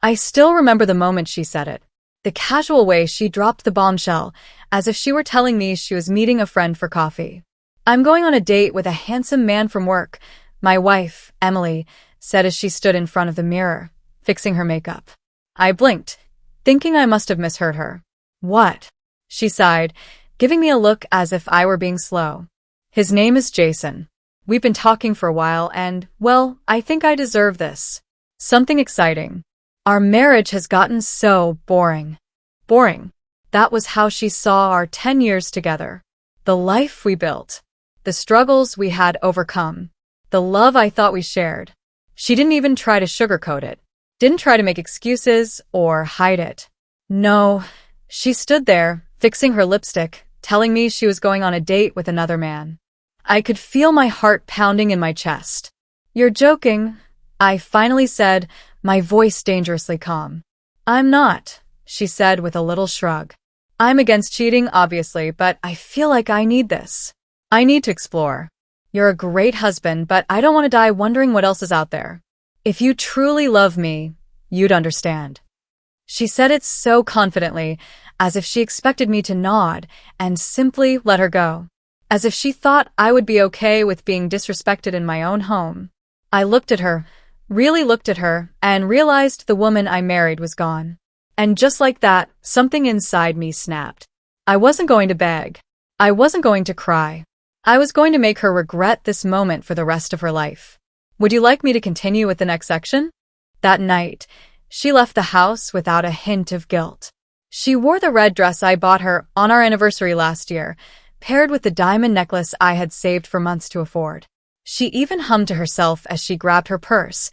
I still remember the moment she said it. The casual way she dropped the bombshell, as if she were telling me she was meeting a friend for coffee. "I'm going on a date with a handsome man from work," my wife, Emily, said as she stood in front of the mirror, fixing her makeup. I blinked, thinking I must have misheard her. "What?" she sighed, giving me a look as if I were being slow. "His name is Jason. We've been talking for a while and, well, I think I deserve this. Something exciting. Our marriage has gotten so boring." Boring. That was how she saw our 10 years together. The life we built. The struggles we had overcome. The love I thought we shared. She didn't even try to sugarcoat it. Didn't try to make excuses or hide it. No, she stood there, fixing her lipstick, telling me she was going on a date with another man. I could feel my heart pounding in my chest. "You're joking," I finally said, my voice dangerously calm. "I'm not," she said with a little shrug. "I'm against cheating, obviously, but I feel like I need this. I need to explore. You're a great husband, but I don't want to die wondering what else is out there. If you truly love me, you'd understand." She said it so confidently, as if she expected me to nod and simply let her go. As if she thought I would be okay with being disrespected in my own home. I looked at her, really looked at her, and realized the woman I married was gone. And just like that, something inside me snapped. I wasn't going to beg. I wasn't going to cry. I was going to make her regret this moment for the rest of her life. Would you like me to continue with the next section? That night, she left the house without a hint of guilt. She wore the red dress I bought her on our anniversary last year, paired with the diamond necklace I had saved for months to afford. She even hummed to herself as she grabbed her purse,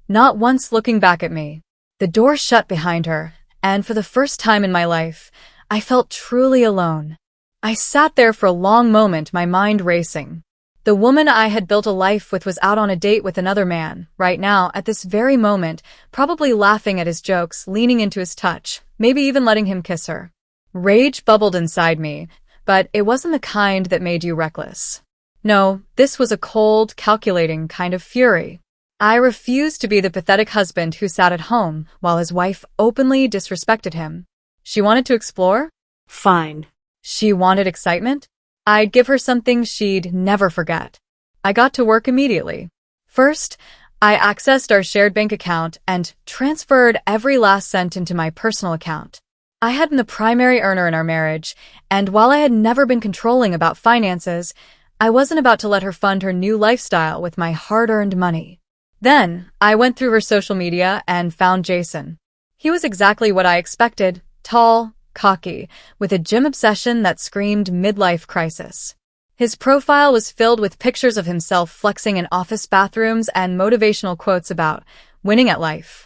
not once looking back at me. The door shut behind her, and for the first time in my life, I felt truly alone. I sat there for a long moment, my mind racing. The woman I had built a life with was out on a date with another man, right now, at this very moment, probably laughing at his jokes, leaning into his touch, maybe even letting him kiss her. Rage bubbled inside me, but it wasn't the kind that made you reckless. No, this was a cold, calculating kind of fury. I refused to be the pathetic husband who sat at home while his wife openly disrespected him. She wanted to explore? Fine. She wanted excitement? I'd give her something she'd never forget. I got to work immediately. First, I accessed our shared bank account and transferred every last cent into my personal account. I had been the primary earner in our marriage, and while I had never been controlling about finances, I wasn't about to let her fund her new lifestyle with my hard-earned money. Then, I went through her social media and found Jason. He was exactly what I expected, tall, cocky, with a gym obsession that screamed midlife crisis. His profile was filled with pictures of himself flexing in office bathrooms and motivational quotes about winning at life.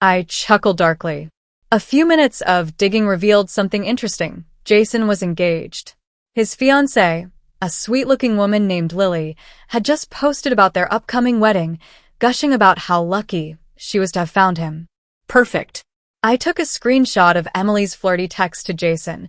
I chuckled darkly. A few minutes of digging revealed something interesting. Jason was engaged. His fiancée, a sweet-looking woman named Lily, had just posted about their upcoming wedding, gushing about how lucky she was to have found him. Perfect. I took a screenshot of Emily's flirty text to Jason,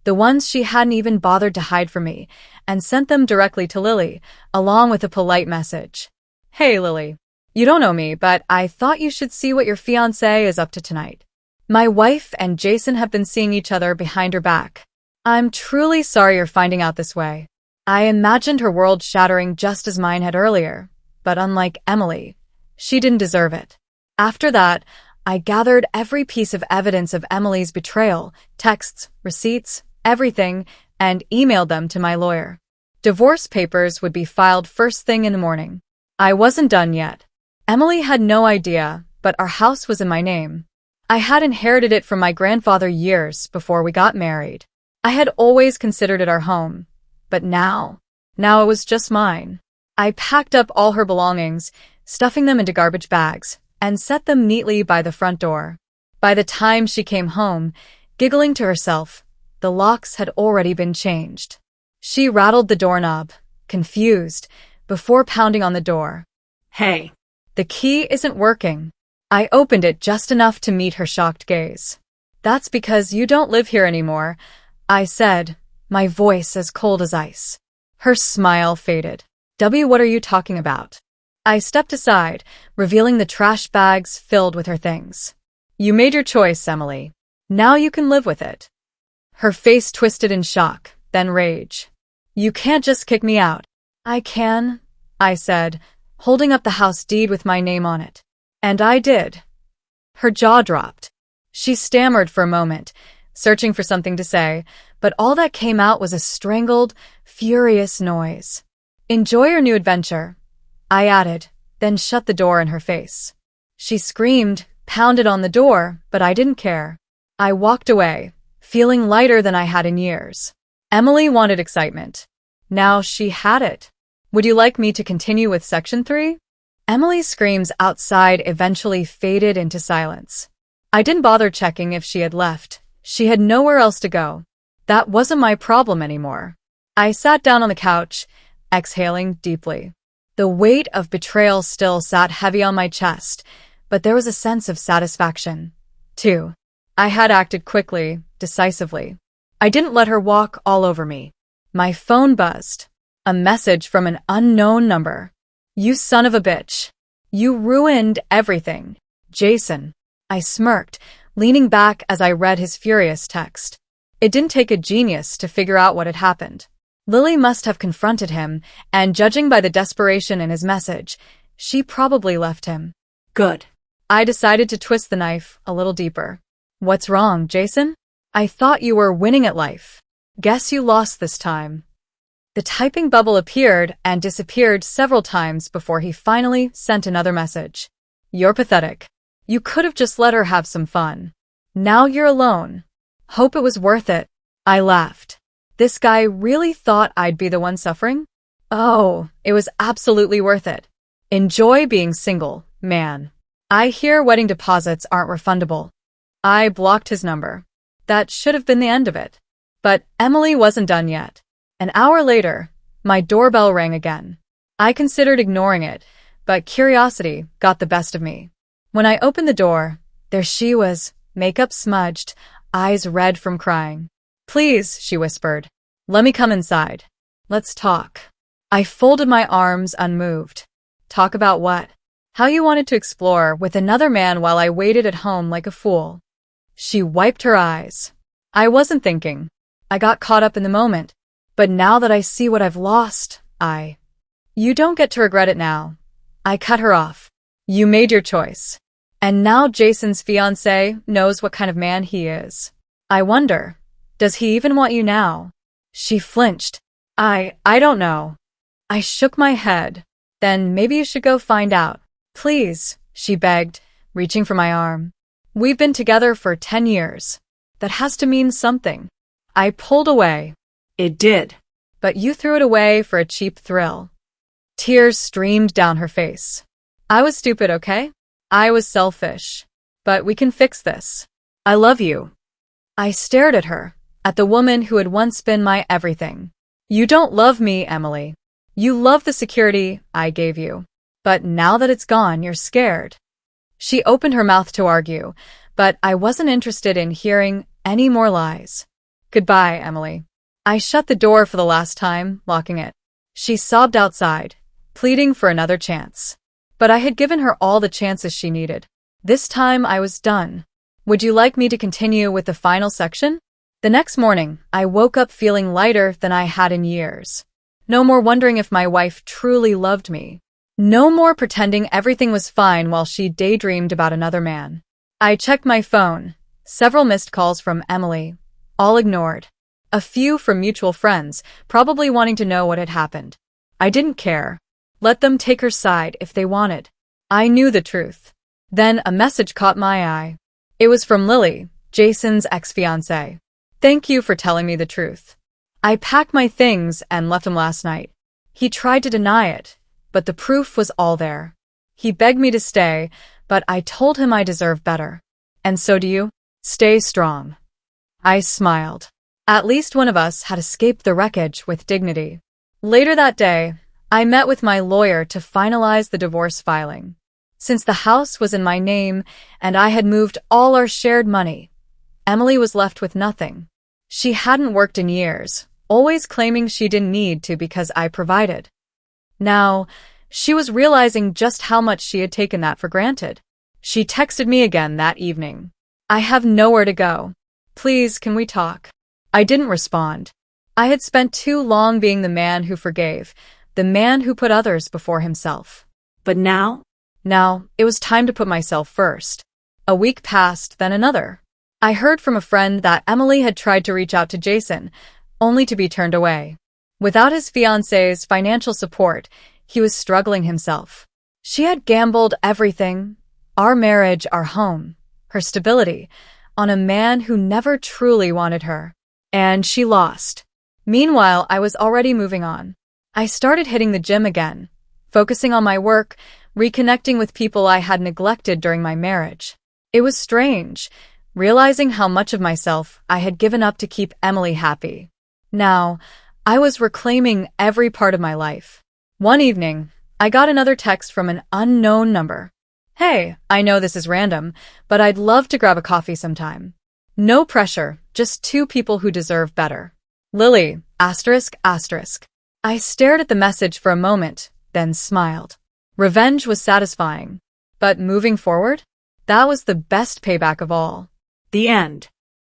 the ones she hadn't even bothered to hide from me, and sent them directly to Lily, along with a polite message. "Hey, Lily. You don't know me, but I thought you should see what your fiancé is up to tonight. My wife and Jason have been seeing each other behind her back. I'm truly sorry you're finding out this way. I imagined her world shattering just as mine had earlier, but unlike Emily, she didn't deserve it." After that, I gathered every piece of evidence of Emily's betrayal, texts, receipts, everything, and emailed them to my lawyer. Divorce papers would be filed first thing in the morning. I wasn't done yet. Emily had no idea, but our house was in my name. I had inherited it from my grandfather years before we got married. I had always considered it our home, but now it was just mine. I packed up all her belongings, stuffing them into garbage bags, and set them neatly by the front door. By the time she came home, giggling to herself, the locks had already been changed. She rattled the doorknob, confused, before pounding on the door. "Hey, the key isn't working." I opened it just enough to meet her shocked gaze. "That's because you don't live here anymore," I said, my voice as cold as ice. Her smile faded. What are you talking about?" I stepped aside, revealing the trash bags filled with her things. You made your choice, Emily. Now you can live with it. Her face twisted in shock, then rage. You can't just kick me out. I can, I said, holding up the house deed with my name on it. And I did. Her jaw dropped. She stammered for a moment, searching for something to say, but all that came out was a strangled, furious noise. Enjoy your new adventure, I added, then shut the door in her face. She screamed, pounded on the door, but I didn't care. I walked away, feeling lighter than I had in years. Emily wanted excitement. Now she had it. Would you like me to continue with section 3? Emily's screams outside eventually faded into silence. I didn't bother checking if she had left. She had nowhere else to go. That wasn't my problem anymore. I sat down on the couch, exhaling deeply. The weight of betrayal still sat heavy on my chest, but there was a sense of satisfaction, too. I had acted quickly, decisively. I didn't let her walk all over me. My phone buzzed. A message from an unknown number. You son of a bitch. You ruined everything. Jason. I smirked, leaning back as I read his furious text. It didn't take a genius to figure out what had happened. Lily must have confronted him, and judging by the desperation in his message, she probably left him. Good. I decided to twist the knife a little deeper. What's wrong, Jason? I thought you were winning at life. Guess you lost this time. The typing bubble appeared and disappeared several times before he finally sent another message. You're pathetic. You could have just let her have some fun. Now you're alone. Hope it was worth it. I laughed. This guy really thought I'd be the one suffering? Oh, it was absolutely worth it. Enjoy being single, man. I hear wedding deposits aren't refundable. I blocked his number. That should have been the end of it. But Emily wasn't done yet. An hour later, my doorbell rang again. I considered ignoring it, but curiosity got the best of me. When I opened the door, there she was, makeup smudged, eyes red from crying. Please, she whispered. Let me come inside. Let's talk. I folded my arms unmoved. Talk about what? How you wanted to explore with another man while I waited at home like a fool. She wiped her eyes. I wasn't thinking. I got caught up in the moment. But now that I see what I've lost, You don't get to regret it now. I cut her off. You made your choice. And now Jason's fiancé knows what kind of man he is. I wonder, does he even want you now? She flinched. I don't know. I shook my head. Then maybe you should go find out. Please, she begged, reaching for my arm. We've been together for 10 years. That has to mean something. I pulled away. It did. But you threw it away for a cheap thrill. Tears streamed down her face. I was stupid, okay? I was selfish. But we can fix this. I love you. I stared at her, at the woman who had once been my everything. You don't love me, Emily. You love the security I gave you. But now that it's gone, you're scared. She opened her mouth to argue, but I wasn't interested in hearing any more lies. Goodbye, Emily. I shut the door for the last time, locking it. She sobbed outside, pleading for another chance. But I had given her all the chances she needed. This time I was done. Would you like me to continue with the final section? The next morning, I woke up feeling lighter than I had in years. No more wondering if my wife truly loved me. No more pretending everything was fine while she daydreamed about another man. I checked my phone. Several missed calls from Emily, all ignored. A few from mutual friends, probably wanting to know what had happened. I didn't care. Let them take her side if they wanted. I knew the truth. Then a message caught my eye. It was from Lily, Jason's ex-fiancée. Thank you for telling me the truth. I packed my things and left him last night. He tried to deny it, but the proof was all there. He begged me to stay, but I told him I deserve better. And so do you? Stay strong. I smiled. At least one of us had escaped the wreckage with dignity. Later that day, I met with my lawyer to finalize the divorce filing. Since the house was in my name and I had moved all our shared money, Emily was left with nothing. She hadn't worked in years, always claiming she didn't need to because I provided. Now, she was realizing just how much she had taken that for granted. She texted me again that evening. I have nowhere to go. Please, can we talk? I didn't respond. I had spent too long being the man who forgave, the man who put others before himself. But now? Now, it was time to put myself first. A week passed, then another. I heard from a friend that Emily had tried to reach out to Jason, only to be turned away. Without his fiancé's financial support, he was struggling himself. She had gambled everything, our marriage, our home, her stability, on a man who never truly wanted her. And she lost. Meanwhile, I was already moving on. I started hitting the gym again, focusing on my work, reconnecting with people I had neglected during my marriage. It was strange, realizing how much of myself I had given up to keep Emily happy. Now, I was reclaiming every part of my life. One evening, I got another text from an unknown number. Hey, I know this is random, but I'd love to grab a coffee sometime. No pressure, just two people who deserve better. Lily, asterisk, asterisk. I stared at the message for a moment, then smiled. Revenge was satisfying. But moving forward? That was the best payback of all. The end.